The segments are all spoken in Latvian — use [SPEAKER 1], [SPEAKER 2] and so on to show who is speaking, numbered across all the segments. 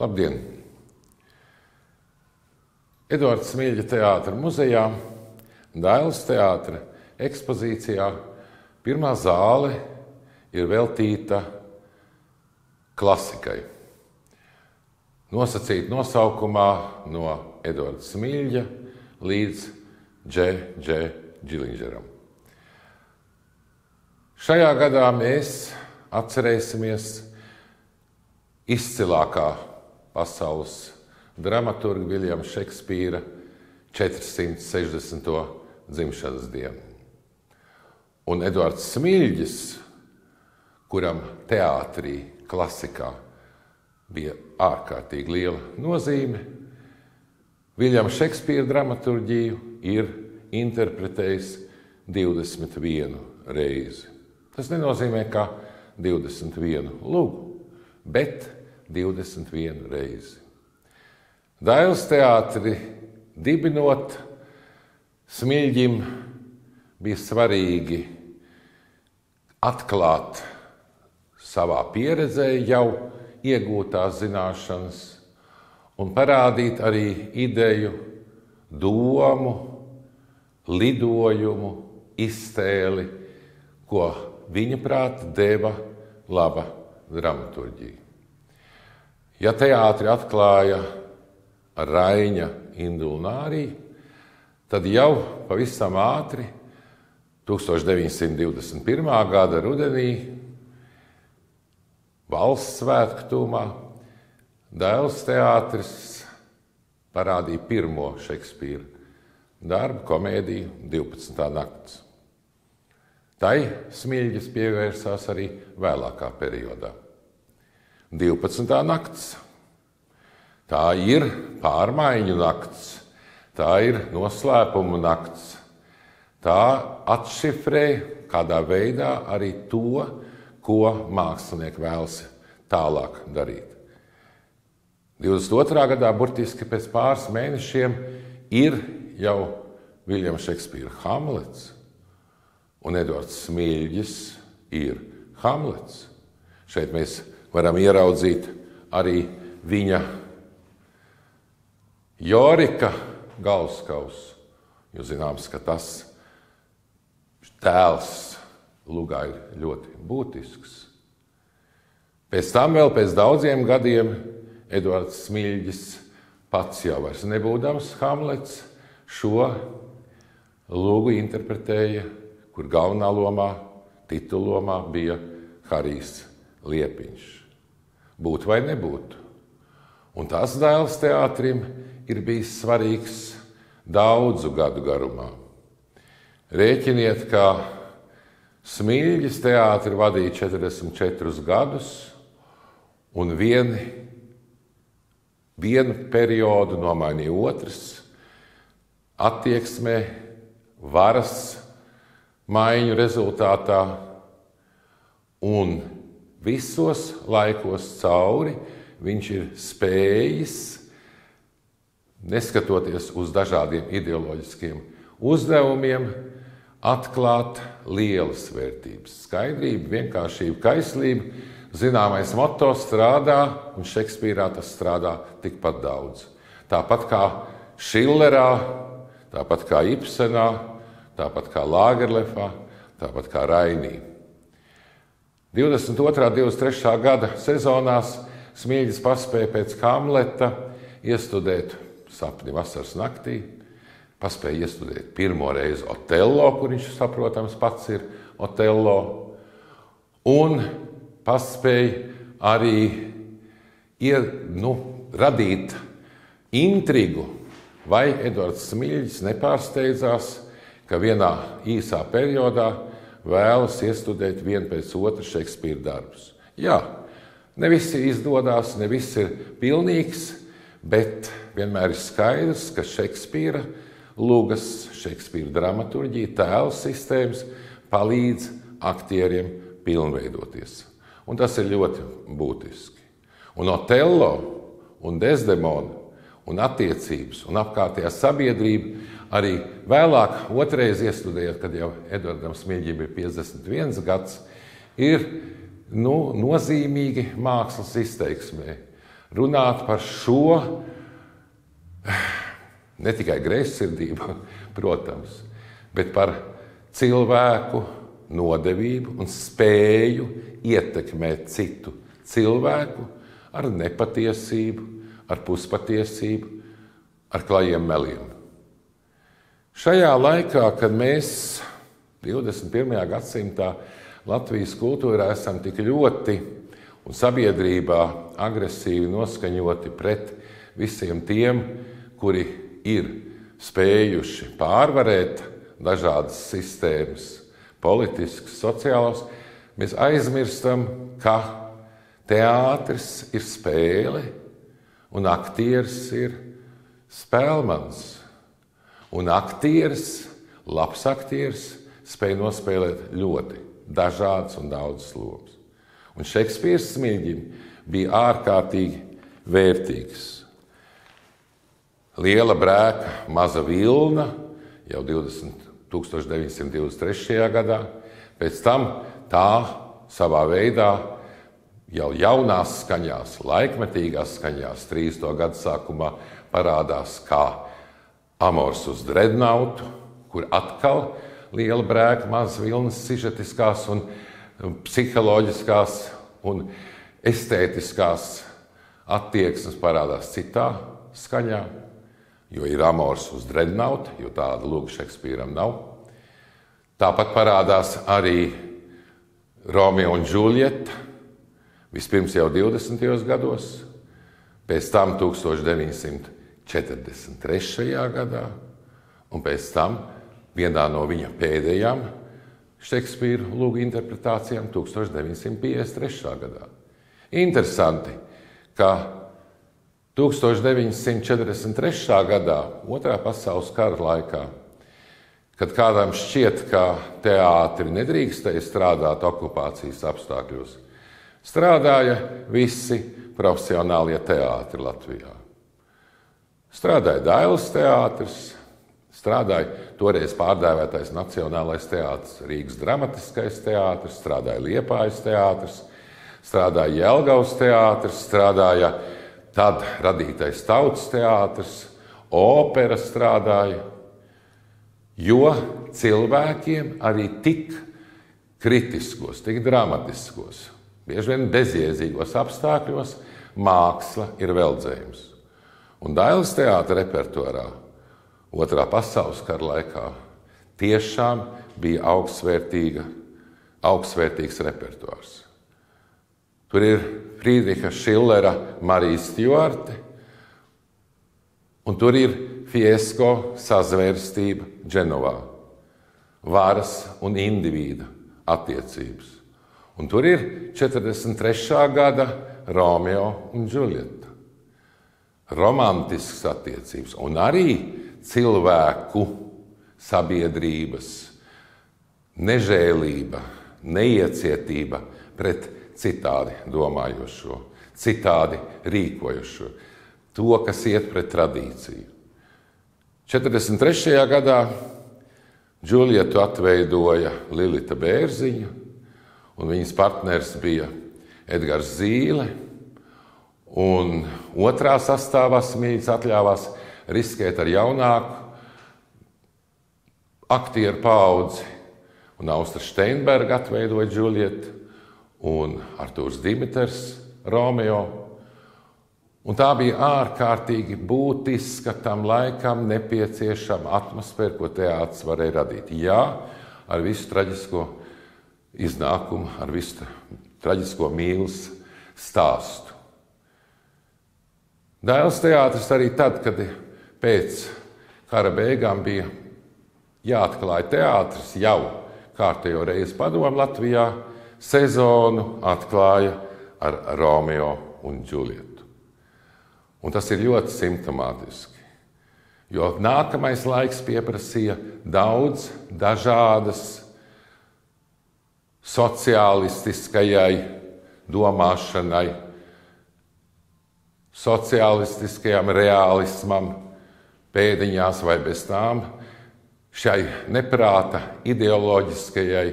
[SPEAKER 1] Labdien! Eduarda Smilģa teātra muzejā, Dailes teātra ekspozīcijā pirmā zāle ir veltīta klasikai. Nosacīta nosaukumā no Eduarda Smilģa līdz Dž. Džilingeram. Šajā gadā mēs atcerēsimies izcilākā pasaules dramaturga Viljama Šekspīra 460. dzimšanas dienu. Un Eduards Smilģis, kuram teātrī, klasikā bija ārkārtīgi liela nozīme, Viljama Šekspīra dramaturģiju ir interpretējis 21 reizi. Tas nenozīmē, ka 21 lugu, bet 21 reizi. Dailes teātri dibinot, Smilģim bija svarīgi atklāt savā pieredzē jau iegūtās zināšanas un parādīt arī ideju, domu, lidojumu, iztēli, ko viņa prāta deva laba dramaturģija. Ja teātri atklāja Raiņa indulnāriju, tad jau pavisam ātri 1921. gada rudenī valsts svētku tūmā Dailes teātris parādīja pirmo Šekspīra darbu, komēdiju 12. nakts. Tai Smilģis pievērsās arī vēlākā periodā. 12. nakts. Tā ir pārmaiņu nakts, tā ir noslēpumu nakts. Tā atšifrē kādā veidā arī to, ko mākslinieki vēlas tālāk darīt. 22. gadā, burtiski pēc pāris mēnešiem, ir jau Viljama Šekspīra Hamlets, un Eduards Smilģis ir Hamlets. Šeit mēs varam ieraudzīt arī viņa Jorika galvaskausu, jo zināms, ka tas tēls lugā ir ļoti būtisks. Pēc tam vēl pēc daudziem gadiem Eduards Smilģis pats jau vairs nebūdams Hamlets šo lugu interpretēja, kur galvenā lomā, titulomā bija Harijs Liepiņš. Būt vai nebūtu. Un tas Dailes teātrim ir bijis svarīgs daudzu gadu garumā. Rēķiniet, ka Smilģis teātri vadīja 44 gadus, un vienu periodu nomainīja otrs, attieksmē, varas maiņu rezultātā, un visos laikos cauri viņš ir spējis, neskatoties uz dažādiem ideoloģiskiem uzdevumiem, atklāt lielas vērtības. Skaidrība, vienkāršība, kaislība, zināmais moto strādā, un Šekspīrā tas strādā tikpat daudz. Tāpat kā Šillerā, tāpat kā Ibsenā, tāpat kā Lagerlefā, tāpat kā Rainī. 22. un 23. gada sezonās Smilģis paspēja pēc Hamleta iestudēt Sapni vasaras naktī, paspēja iestudēt pirmo reizi Otello, kur viņš, saprotams, pats ir Otello, un paspēja arī radīt intrigu, vai Eduards Smilģis nepārsteidzās, ka vienā īsā periodā vēlas iestudēt vienu pēc otru Šekspīra darbus. Jā, ne viss izdodas, ne viss ir pilnīgs, bet vienmēr ir skaidrs, ka Šekspīra lugas, Šekspīra dramaturģija, tēlu sistēmas palīdz aktieriem pilnveidoties. Un tas ir ļoti būtiski. Un Otello un Desdemona un attiecības un apkārtējā sabiedrība arī vēlāk otrais iestudējot, kad jau Eduardam Smilģim ir 51 gads, ir nozīmīgi mākslas izteiksmē. runāt par šo ne tikai greizsirdību, protams, bet par cilvēku nodevību un spēju ietekmēt citu cilvēku ar nepatiesību, ar puspatiesību, ar klajiem meliem. Šajā laikā, kad mēs 21. gadsimtā Latvijas kultūrā esam tik ļoti un sabiedrībā agresīvi noskaņoti pret visiem tiem, kuri ir spējuši pārvarēt dažādas sistēmas, politiskas, sociālas, mēs aizmirstam, ka teātris ir spēle un aktieris ir spēlmans. Un aktieris, labs aktieris, spēj nospēlēt ļoti dažādas un daudzas lomas. Un Šekspīrs Smilģim bija ārkārtīgi vērtīgs. Liela brēka, maza vilna jau 1923. gadā. Pēc tam tā savā veidā jau jaunās skaņās, laikmetīgās skaņās 30. gadu sākumā parādās kā Amors uz Dreadnoughtu, kur atkal liela brēka, mazas vilnas, sižetiskās un psiholoģiskās un estētiskās attieksmes parādās citā skaņā, jo ir Amors uz Dreadnoughtu, jo tāda lūga Šekspīram nav. Tāpat parādās arī Romeo un Džuljeta, vispirms jau 20. gados, pēc tam 1943. gadā, un pēc tam vienā no viņa pēdējām Šekspīra lūgu interpretācijām 1953. gadā. Interesanti, ka 1943. gadā, Otrā pasaules kara laikā, kad kādam šķiet, ka teātri nedrīkstēja strādāt okupācijas apstākļos, strādāja visi profesionālie teātri Latvijā. Strādāja Dailes teātris, strādāja toreiz pārdēvētais Nacionālais teātris, Rīgas dramatiskais teātris, strādāja Liepājas teātris, strādāja Jelgavas teātris, strādāja tad radītais Tautas teātris, opera strādāja, jo cilvēkiem arī tik kritiskos, tik dramatiskos, bieži vien bezjēdzīgos apstākļos māksla ir veldzējums. Un Dailes teātra repertuārā Otrā pasaules kara laikā tiešām bija augstsvērtīgs repertuārs. Tur ir Friedriha Šillera Marija Stjuarte, un tur ir Fiesco sazvērstība Dženovā, varas un indivīda attiecības. Un tur ir 43. gada Romeo un Džuljeta. Romantiskas attiecības un arī cilvēku sabiedrības nežēlība, neiecietība pret citādi domājošo, citādi rīkojošo, to, kas iet pret tradīciju. 43. gadā Džuljetu atveidoja Lilita Bērziņa, un viņas partners bija Edgars Zīle, un otrā sastāvā Smilģis atļāvās riskēt ar jaunāku aktieru paudzi, un Austra Steinberga atveidoja Džuljetu, un Artūrs Dimiters Romeo. Un tā bija ārkārtīgi būtiska tam laikam nepieciešama atmosfēra, ko teātris varēja radīt. Jā, ar visu traģisko iznākumu, ar visu traģisko mīlas stāstu. Dailes teātris arī tad, kad pēc kara beigām bija jāatklāja teātris, jau kārtējo reizi Padomu Latvijā, sezonu atklāja ar Romeo un Džuljetu. Un tas ir ļoti simptomātiski, jo nākamais laiks pieprasīja daudz dažādas sociālistiskajai domāšanai, sociālistiskajam reālismam, pēdiņās vai bez tām, šai neprāta ideoloģiskajai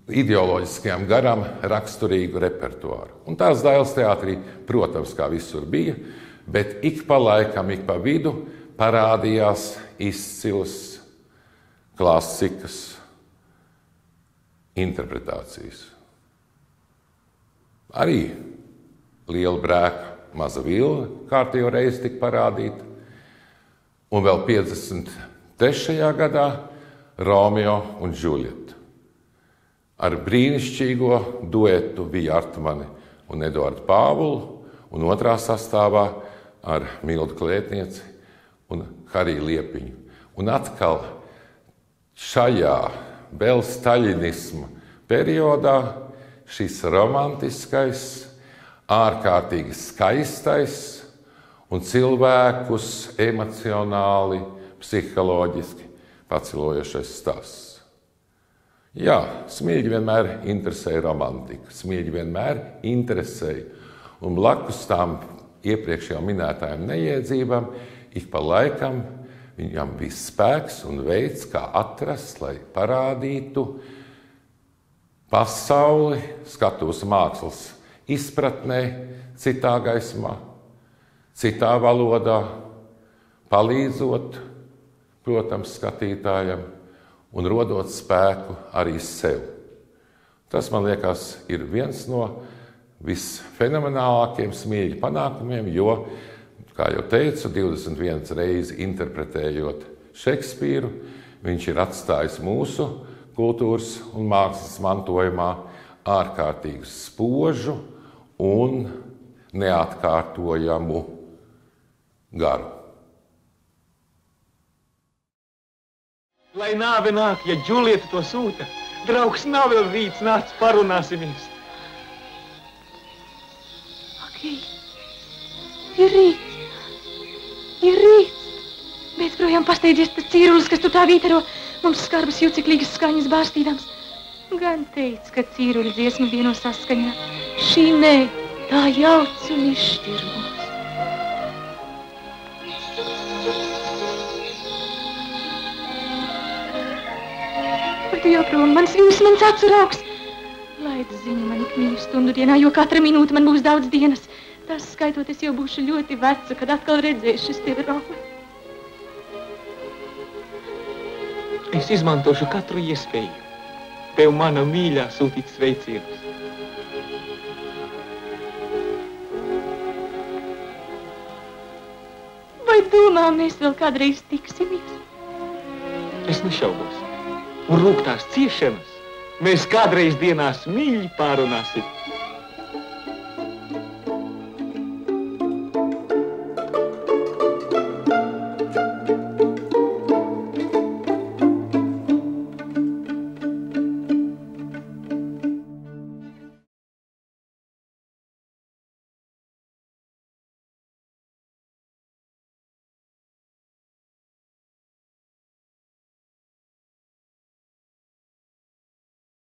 [SPEAKER 1] ideoloģiskajam garam raksturīgu repertuāru. Un tās Dailes teātrī, protams, kā visur bija, bet ik pa laikam, ik pa vidu parādījās izcilas klasikas interpretācijas. Arī Liela brēka, maza vilna kārtējo reizi tika parādīta. Un vēl 53. gadā Romeo un Džuljeta ar brīnišķīgo duetu Viju Artmani un Eduardu Pāvulu, un otrā sastāvā ar Mildu Klētnieci un Hariju Liepiņu. Un atkal šajā vēl staļinisma periodā šis romantiskais, ārkārtīgi skaistais un cilvēkus emocionāli, psiholoģiski pacelojošais stāsts. Jā, Smilģi vienmēr interesēja romantika, Smilģi vienmēr interesēja, un blakus tām iepriekš jau minētājām neiedzībām, ik pa laikam viņam bija spēks un veids, kā atrast, lai parādītu pasauli, skatuves mākslas izpratnē, citā gaismā, citā valodā, palīdzot, protams, skatītājam un rodot spēku arī sev. Tas, man liekas, ir viens no visfenomenālākajiem Smilģa panākumiem, jo, kā jau teicu, 21 reizi interpretējot Šekspīru, viņš ir atstājis mūsu kultūras un mākslas mantojumā ārkārtīgu spožu un neatkārtojamu garu.
[SPEAKER 2] Lai nāve nāk, ja Džuljeta to sūta, draugs nav vēl rīts, nāc parunāsimies.
[SPEAKER 3] Ak, ir rīts. Beidz projām pasteidzies tas cīrulis, kas tu tā vītaro, mums skarbas juciklīgas skaņas bārstīdams. Gan teic, ka cīruļu dziesma vieno saskaņā. Šī nē, tā jauc un izšķir mūs. Vai tu joprojām mans vīrs, mans acu-raugs? Laid ziņu man ik mīļu stundu dienā, jo katra minūte man būs daudz dienas. Tas skaitot, es jau būšu ļoti veca, kad atkal redzēšu es tevi, Roma.
[SPEAKER 2] Es izmantošu katru iespēju. Tev mana mīļā sūtīt sveicienus.
[SPEAKER 3] Vai domā, mēs vēl kādreiz tiksimies?
[SPEAKER 2] Es nešaubos. Un rūgtās ciešanas mēs kādreiz dienās mīļi pārunāsim.